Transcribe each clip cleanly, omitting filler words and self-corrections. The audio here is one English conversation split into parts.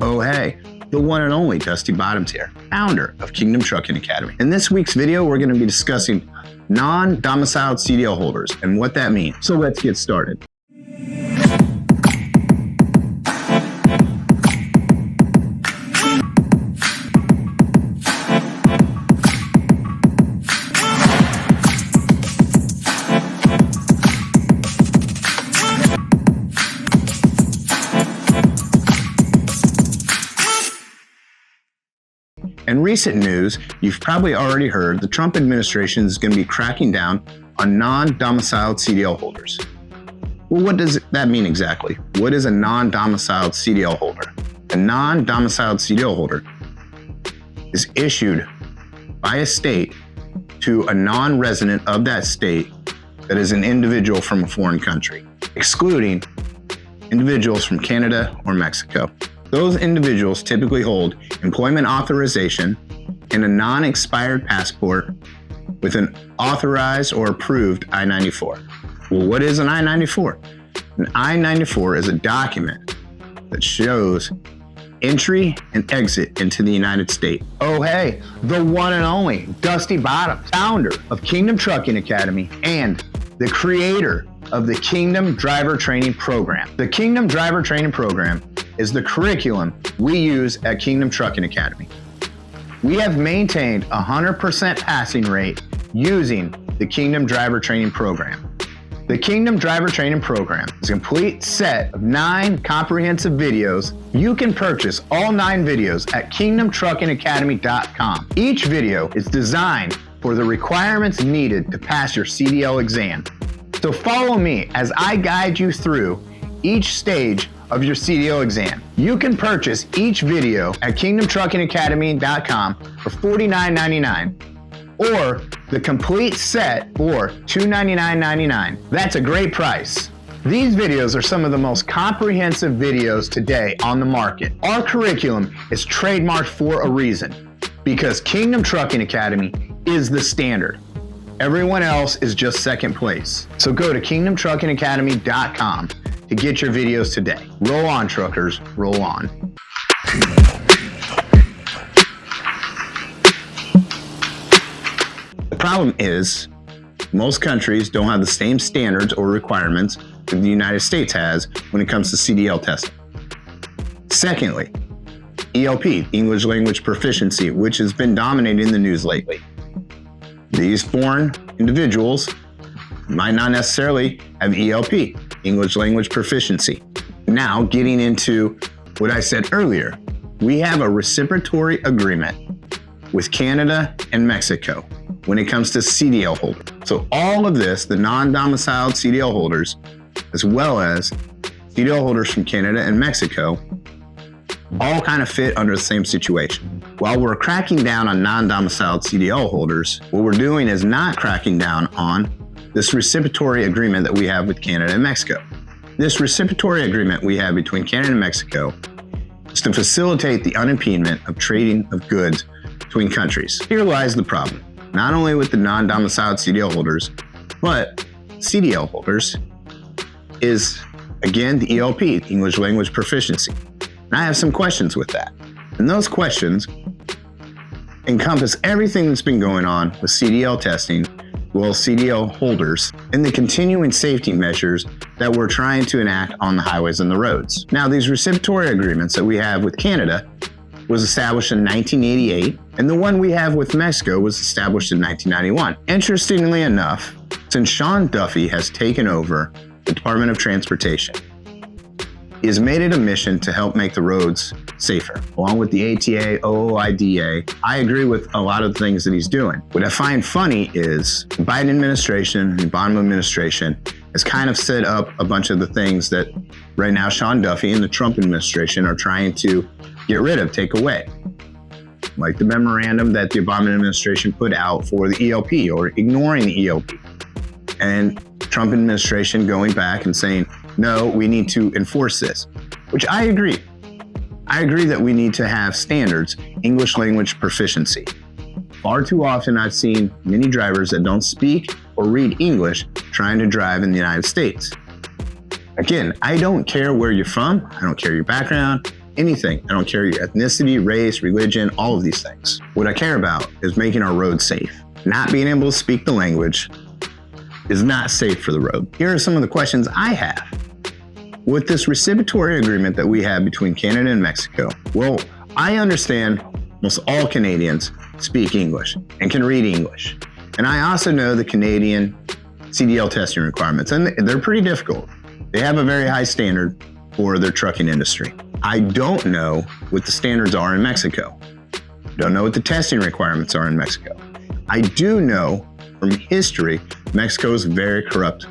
Oh hey, the one and only Dusty Bottoms here, founder of Kingdom Trucking Academy. In this week's video, we're going to be discussing non-domiciled CDL holders and what that means. So let's get started. In recent news, you've probably already heard the Trump administration is going to be cracking down on non-domiciled CDL holders. Well, what does that mean exactly? What is a non-domiciled CDL holder? A non-domiciled CDL holder is issued by a state to a non-resident of that state that is an individual from a foreign country, excluding individuals from Canada or Mexico. Those individuals typically hold employment authorization and a non-expired passport with an authorized or approved I-94. Well, what is an I-94? An I-94 is a document that shows entry and exit into the United States. Oh hey, the one and only Dusty Bottoms, founder of Kingdom Trucking Academy and the creator of the Kingdom Driver Training Program. The Kingdom Driver Training Program is the curriculum we use at Kingdom Trucking Academy. We have maintained a 100% passing rate using the Kingdom Driver Training Program. The Kingdom Driver Training Program is a complete set of 9 comprehensive videos. You can purchase all 9 videos at kingdomtruckingacademy.com. Each video is designed for the requirements needed to pass your CDL exam. So follow me as I guide you through each stage of your CDL exam. You can purchase each video at kingdomtruckingacademy.com for $49.99 or the complete set for $299.99. That's a great price. These videos are some of the most comprehensive videos today on the market. Our curriculum is trademarked for a reason, because Kingdom Trucking Academy is the standard. Everyone else is just second place. So go to kingdomtruckingacademy.com to get your videos today. Roll on, truckers, roll on. The problem is, most countries don't have the same standards or requirements that the United States has when it comes to CDL testing. Secondly, ELP, English Language Proficiency, which has been dominating the news lately. These foreign individuals might not necessarily have ELP, English Language Proficiency. Now, getting into what I said earlier, we have a reciprocatory agreement with Canada and Mexico when it comes to CDL holders. So all of this, the non-domiciled CDL holders, as well as CDL holders from Canada and Mexico, all kind of fit under the same situation. While we're cracking down on non-domiciled CDL holders, what we're doing is not cracking down on this reciprocatory agreement that we have with Canada and Mexico. This reciprocatory agreement we have between Canada and Mexico is to facilitate the unimpediment of trading of goods between countries. Here lies the problem, not only with the non-domiciled CDL holders, but CDL holders is, again, the ELP, English Language Proficiency. And I have some questions with that. And those questions encompass everything that's been going on with CDL testing, well, CDL holders, and the continuing safety measures that we're trying to enact on the highways and the roads. Now, these reciprocatory agreements that we have with Canada was established in 1988, and the one we have with Mexico was established in 1991. Interestingly enough, since Sean Duffy has taken over the Department of Transportation, he has made it a mission to help make the roads safer. Along with the ATA, OOIDA, I agree with a lot of the things that he's doing. What I find funny is the Biden administration, the Obama administration has kind of set up a bunch of the things that right now Sean Duffy and the Trump administration are trying to get rid of, take away. Like the memorandum that the Obama administration put out for the ELP, or ignoring the ELP. And Trump administration going back and saying, no, we need to enforce this, which I agree. I agree that we need to have standards, English Language Proficiency. Far too often I've seen many drivers that don't speak or read English trying to drive in the United States. Again, I don't care where you're from. I don't care your background. anything. I don't care your ethnicity, race, religion, all of these things. What I care about is making our roads safe. Not being able to speak the language is not safe for the road. Here are some of the questions I have. With this reciprocity agreement that we have between Canada and Mexico, well, I understand almost all Canadians speak English and can read English. And I also know the Canadian CDL testing requirements, and they're pretty difficult. They have a very high standard for their trucking industry. I don't know what the standards are in Mexico. Don't know what the testing requirements are in Mexico. I do know from history, Mexico is a very corrupt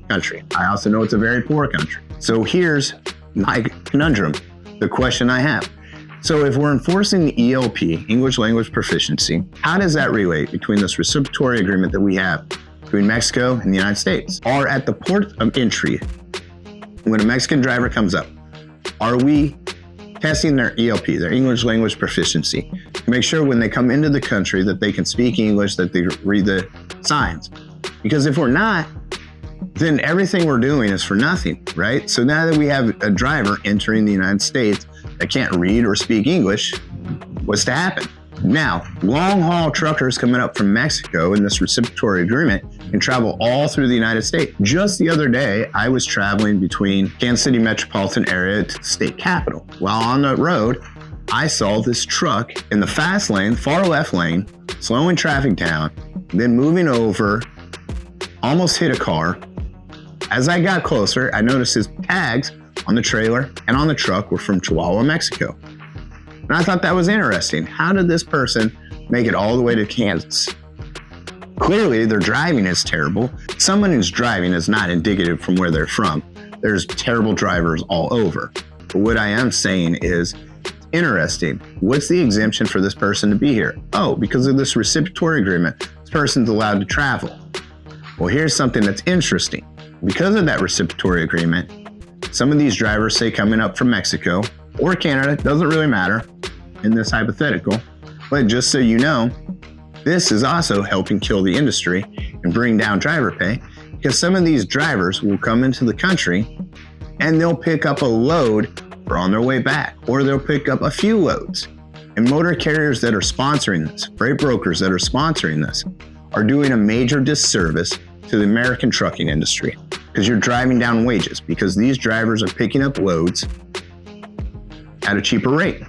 country. I also know it's a very poor country. So here's my conundrum, the question I have. So if we're enforcing the ELP, English Language Proficiency, how does that relate between this reciprocity agreement that we have between Mexico and the United States? Or at the port of entry, when a Mexican driver comes up, are we testing their ELP, their English Language Proficiency, to make sure when they come into the country that they can speak English, that they read the signs? Because if we're not, then everything we're doing is for nothing, right? So now that we have a driver entering the United States that can't read or speak English, what's to happen? Now, long-haul truckers coming up from Mexico in this reciprocity agreement can travel all through the United States. Just the other day, I was traveling between Kansas City metropolitan area to the state capital. While on the road, I saw this truck in the fast lane, far left lane, slowing traffic down, then moving over, almost hit a car. As I got closer, I noticed his tags on the trailer and on the truck were from Chihuahua, Mexico. And I thought that was interesting. How did this person make it all the way to Kansas? Clearly, their driving is terrible. Someone who's driving is not indicative from where they're from. There's terrible drivers all over. But what I am saying is, interesting. What's the exemption for this person to be here? Oh, because of this reciprocity agreement, this person's allowed to travel. Well, here's something that's interesting. Because of that reciprocity agreement, some of these drivers say coming up from Mexico or Canada, doesn't really matter in this hypothetical, but just so you know, this is also helping kill the industry and bring down driver pay, because some of these drivers will come into the country and they'll pick up a load for on their way back, or they'll pick up a few loads. And motor carriers that are sponsoring this, freight brokers that are sponsoring this, are doing a major disservice to the American trucking industry, because you're driving down wages, because these drivers are picking up loads at a cheaper rate.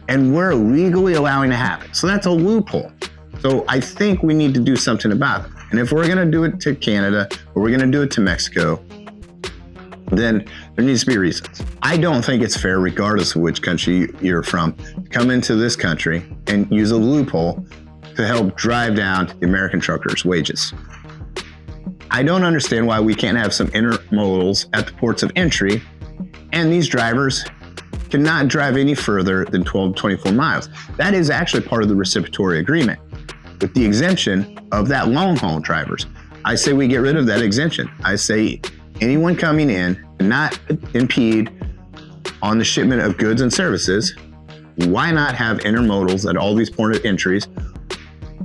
And we're legally allowing it to happen. So that's a loophole. So I think we need to do something about it. And if we're going to do it to Canada, or we're going to do it to Mexico, then there needs to be reasons. I don't think it's fair, regardless of which country you're from, to come into this country and use a loophole to help drive down the American truckers' wages. I don't understand why we can't have some intermodals at the ports of entry, and these drivers cannot drive any further than 12 to 24 miles. That is actually part of the reciprocity agreement, with the exemption of that long-haul drivers. I say we get rid of that exemption. I say anyone coming in and not impede on the shipment of goods and services, why not have intermodals at all these port of entries,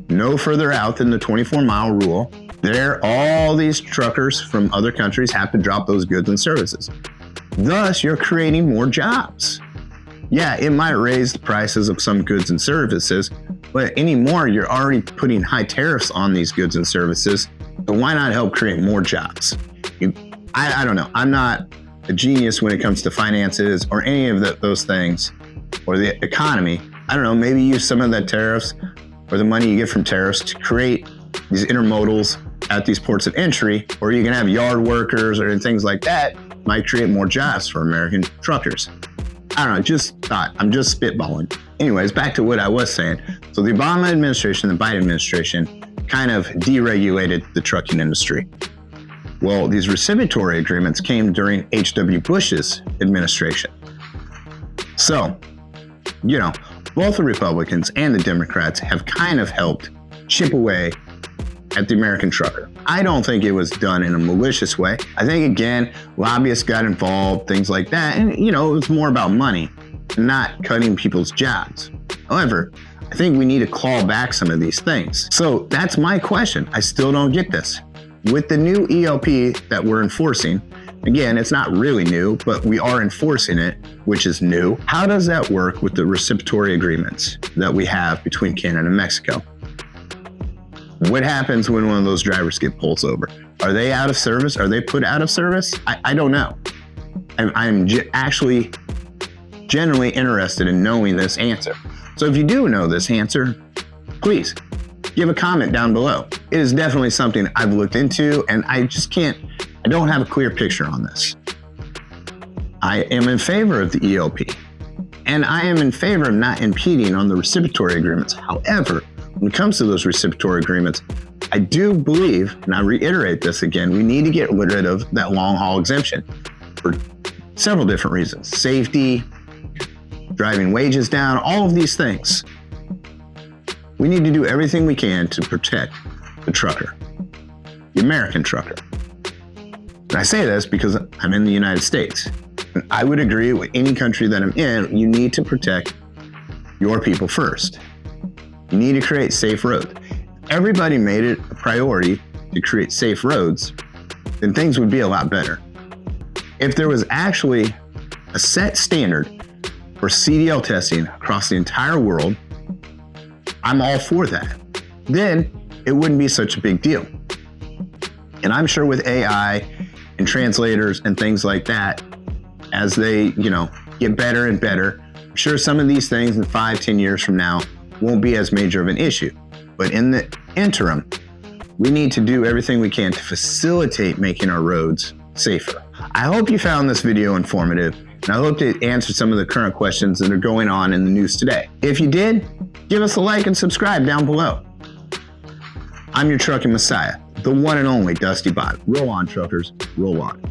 no further out than the 24-mile rule? There, all these truckers from other countries have to drop those goods and services. Thus, you're creating more jobs. Yeah, it might raise the prices of some goods and services, but anymore, you're already putting high tariffs on these goods and services. So why not help create more jobs? I don't know. I'm not a genius when it comes to finances or any of those things, or the economy. I don't know, maybe use some of that tariffs or the money you get from tariffs to create these intermodals at these ports of entry, or you can have yard workers or things like that, might create more jobs for American truckers. I don't know, just thought, I'm just spitballing. Anyways, back to what I was saying. So the Obama administration, the Biden administration, kind of deregulated the trucking industry. Well, these reciprocity agreements came during H.W. Bush's administration. So, you know, both the Republicans and the Democrats have kind of helped chip away at the American trucker. I don't think it was done in a malicious way. I think, again, lobbyists got involved, things like that. And, you know, it was more about money, not cutting people's jobs. However, I think we need to claw back some of these things. So that's my question. I still don't get this. With the new ELP that we're enforcing, Again, it's not really new, but we are enforcing it, which is new. How does that work with the reciprocity agreements that we have between Canada and Mexico? What happens when one of those drivers get pulled over? Are they out of service? Are they put out of service? I don't know. I'm actually genuinely interested in knowing this answer. So if you do know this answer, please give a comment down below. It is definitely something I've looked into, and I don't have a clear picture on this. I am in favor of the ELP, and I am in favor of not impeding on the reciprocity agreements. However, when it comes to those reciprocity agreements, I do believe, and I reiterate this again, we need to get rid of that long haul exemption for several different reasons. Safety, driving wages down, all of these things. We need to do everything we can to protect the trucker, the American trucker. And I say this because I'm in the United States. And I would agree with any country that I'm in, you need to protect your people first. You need to create safe roads. If everybody made it a priority to create safe roads, then things would be a lot better. If there was actually a set standard for CDL testing across the entire world, I'm all for that. Then it wouldn't be such a big deal. And I'm sure with AI and translators and things like that, as they, get better and better, I'm sure some of these things in 5-10 years from now won't be as major of an issue. But in the interim, we need to do everything we can to facilitate making our roads safer. I hope you found this video informative, and I hope it answered some of the current questions that are going on in the news today. If you did, give us a like and subscribe down below. I'm your trucking messiah, the one and only Dusty Bot. Roll on, truckers, roll on.